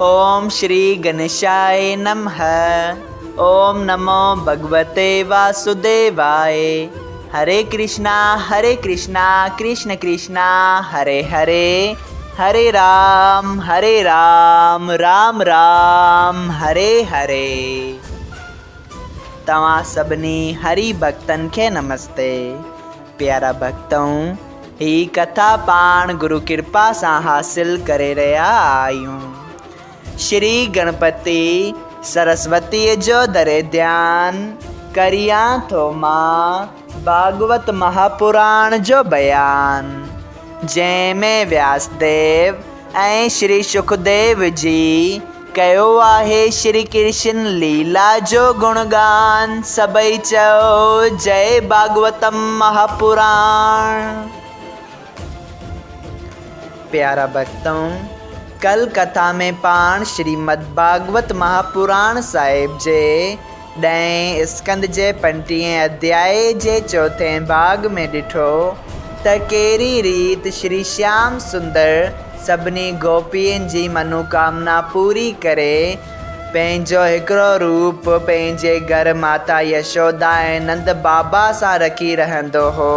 ओम श्री गणेशाय नमः। ओम नमो भगवते वासुदेवाय। हरे कृष्णा कृष्ण कृष्णा हरे हरे, हरे राम राम राम हरे हरे। तव्हां सभिनी हरि भक्तन खे नमस्ते। प्यारा भक्तों, ही कथा पाण गुरु कृपा सां हासिल करे रहिया आहियूं। श्री गणपति सरस्वती जो दरे ध्यान करिया थो मां भागवत महापुराण जो बयान, जंहिंमें व्यासदेव ऐं श्री सुखदेव जी कयो आहे श्री कृष्ण लीला जो गुणगान। सभई चओ जय भागवतम महापुराण। प्यारा भक्तों, कल कथा में पाण श्रीमद् भागवत महापुराण साहिब जे 10 स्कंद जे 35 अध्याय जे 4 भाग में ॾिठो त कहिड़ी रीत श्री श्याम सुंदर सभिनी गोपियुनि जी मनोकामना पूरी करे पंहिंजो हिकिड़ो रूप पंहिंजे घर माता यशोदा ऐं नंद बाबा सां रखी रहंदो हो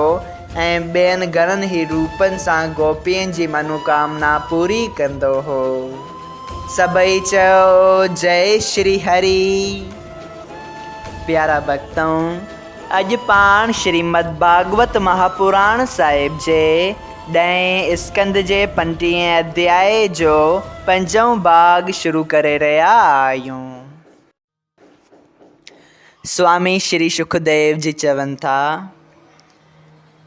ऐं ॿियनि घणनि ई रूपनि सां गोपियुनि जी मनोकामना पूरी कंदो हो। सभई चओ जय श्री हरि। प्यारा भक्तों, अॼु पाण श्रीमद् भागवत महापुराण साहिब जे 10 स्कंद जे 35 अध्याय जो 5 भाग शुरू करे रहिया आहियूं। स्वामी श्री सुखदेव जी चवनि था,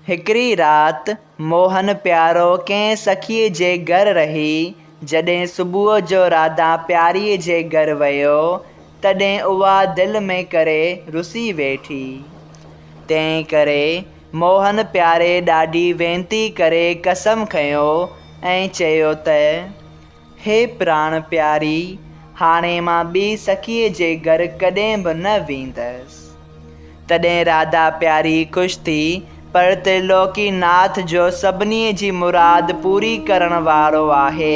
हिकिड़ी राति मोहन प्यारो कंहिं सखीअ जे घर रही। जॾहिं सुबुह जो राधा प्यारीअ जे घर वियो, तॾहिं उहा दिलि में करे रुसी वेठी। तंहिं करे मोहन प्यारे ॾाढी वेनती करे कसम खयो ऐं चयो त हे प्राण प्यारी, हाणे मां ॿी सखीअ जे घर कॾहिं बि न वेंदसि। तॾहिं राधा प्यारी ख़ुशि थी, पर त्रिलोकी नाथ जो सभिनी जी मुराद पूरी करण वारो आहे,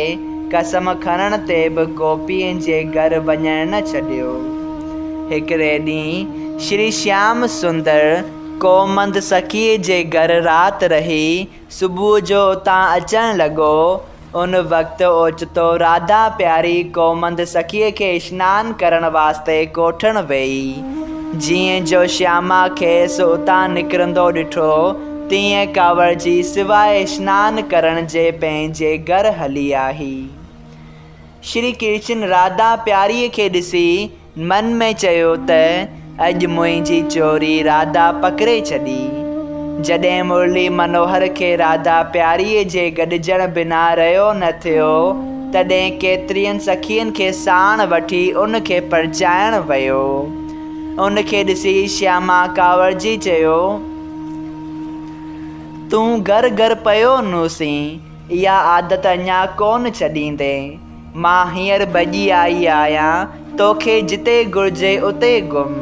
कसम खणण ते बि गोपियुनि जे घर वञणु न छॾियो। हिकिड़े ॾींहुं श्री श्याम सुंदर कोमंद सखीअ जे घर राति रही सुबुह जो उतां अचणु लॻो। उन वक़्तु ओचितो राधा प्यारी कोमंद सखीअ खे सनानु करण वास्ते कोठण वेई। जीअं जो श्यामा खेसि उतां निकिरंदो ॾिठो, तीअं कांवर जी सवाइ सनानु करण जे पंहिंजे घर हली आई। श्री कृष्ण राधा प्यारीअ खे ॾिसी मन में चयो त अॼु मुंहिंजी चोरी राधा पकिड़े छॾी। जॾहिं मुरली मनोहर खे राधा प्यारीअ जे गॾिजण बिना रहियो न थियो, तॾहिं केतिरियुनि सखियुनि खे साण वठी उन खे परचाइण वियो। उन खे ॾिसी श्यामा कांवरजी चयो, तूं घर घर पियो नूसी, इहा आदत अञा कोन छॾींदे। मां हींअर भॼी आई आहियां, तोखे जिते घुर्जे उते घुम।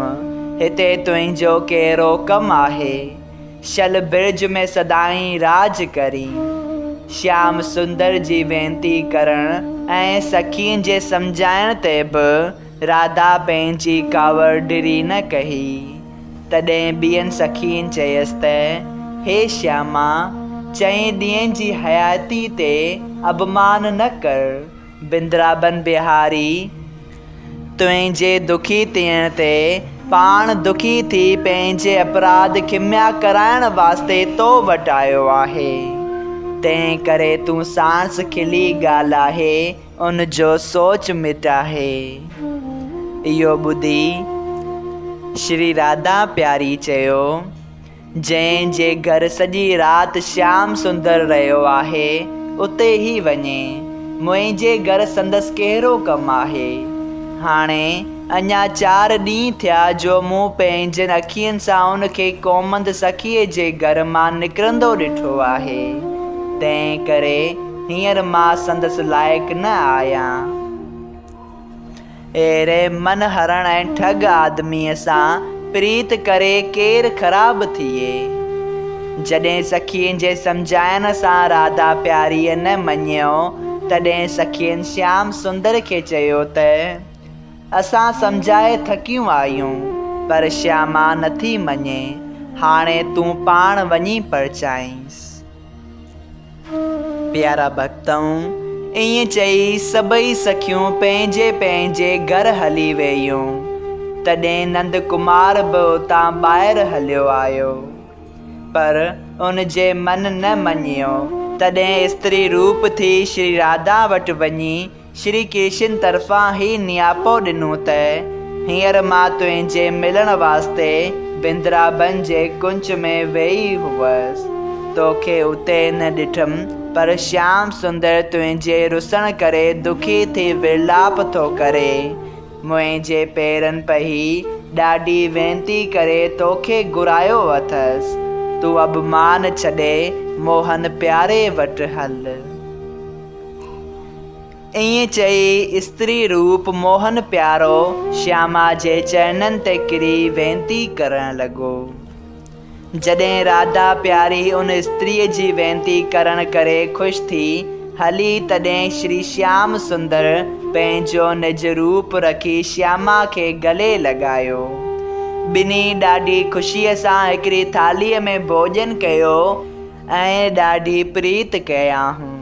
हिते तुंहिंजो कहिड़ो कमु आहे? शल बिरज में सदाईं राज करी। श्याम सुंदर जी वेनती करण ऐं सखियुनि जे सम्झाइण ते बि राधा पंहिंजी कांवर ढिरी न कही। तॾहिं ॿियनि सखियुनि चयसि त हे श्यामा, चईं ॾींहंनि जी हयाती ते अपमान न कर। बिंद्राबन बिहारी तुंहिंजे दुखी थियण ते पाण दुखी थी पंहिंजे अपराध खिम्या कराइण वास्ते तो वटि आयो आहे। तंहिं करे तूं सांस खिली ॻाल्हाए, उन जो सोच मिटाए। इहो ॿुधी श्री राधा प्यारी चयो, जंहिंजे घर सॼी राति श्याम सुंदर रहियो आहे, उते ई वञे। मुंहिंजे घर संदसि कहिड़ो कमु आहे? हाणे अञा 4 ॾींहं थिया जो मूं पंहिंजनि अखियुनि सां उन खे कोमंद सखीअ जे घर मां निकिरंदो ॾिठो आहे। तंहिं करे हींअर मां संदसि लाइक़ु न आहियां। अहिड़े मन हरण ऐं ठग आदमीअ सां प्रीत करे केरु ख़राबु थिए। जॾहिं सखियुनि जे सम्झाइण सां राधा प्यारीअ न मञियो, तॾहिं सखियुनि श्याम सुंदर खे चयो त असां सम्झाए थकियूं आहियूं, पर श्यामा नथी मञे। हाणे तूं पाण वञी परचाईंसि। प्यारा भक्तऊं, ईअं चई सभई सखियूं पंहिंजे पंहिंजे घर हली वयूं। तॾहिं नंद कुमार बि उतां ॿाहिरि हलियो आयो, पर उन जे मन न मञियो। तॾहिं स्त्री रूप थी श्री राधा वटि वञी श्री कृष्ण तरफ़ां ही नियापो ॾिनो त हींअर मां तुंहिंजे मिलण वास्ते वृंदावन जे कुंज में वेही हुअसि। तोखे उते न ॾिठमि, पर श्याम सुंदर तुंहिंजे रुसण करे दुखी थी विलाप थो करे। मुंहिंजे पेरनि पही ॾाढी वेनती करे तोखे घुरायो अथसि। तूं अभिमान छॾे मोहन प्यारे वटि हल। ईअं चई स्त्री रूप मोहन प्यारो श्यामा जे चरणनि ते किरी वेनती करण लॻो। जॾहिं राधा प्यारी उन स्त्रीअ जी वेनती करण करे ख़ुशि थी हली, तॾहिं श्री श्याम सुंदर पंहिंजो निज रूप रखी श्यामा खे गले लॻायो। ॿिन्ही ॾाढी ख़ुशीअ सां हिकिड़ी थालीअ में भोॼन कयो ऐं ॾाढी प्रीत कयाऊं।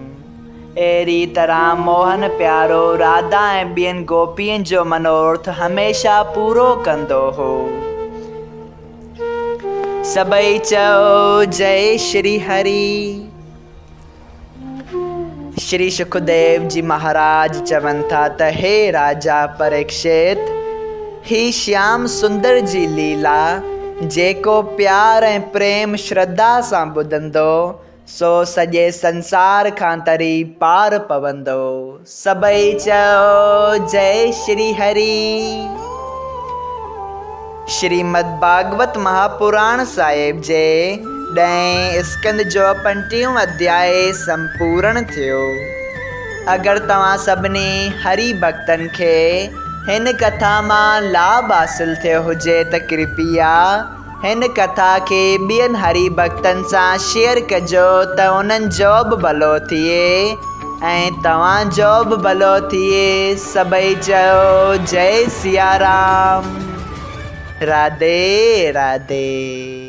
अहिड़ी तरह मोहन प्यारो राधा ऐं ॿियनि गोपियुनि जो मनोरथ हमेशा पूरो कंदो हो। सभई चओ जय श्री हरि। श्री सुखदेव जी महाराज चवनि था त हे राजा परीक्षित, ही श्याम सुंदर जी लीला जेको प्यार ऐं प्रेम श्रद्धा सां ॿुधंदो सो सॼे संसार खां तरी पार पवंदो। सभई चओ जय श्री हरि। श्रीमद् भागवत महापुराण साहिब जे 10 स्कंद जो 50 अध्याय संपूर्ण थियो। अगरि तव्हां सभिनी हरि भक्तनि खे हिन कथा मां लाभ हासिल थियो हुजे त कृपया हिन कथा खे ॿियनि हरि भक्तनि सां शेयर कजो त उन्हनि जो बि भलो थिए ऐं तव्हांजो बि भलो थिए। सभई चयो जय सिया राम। राधे राधे।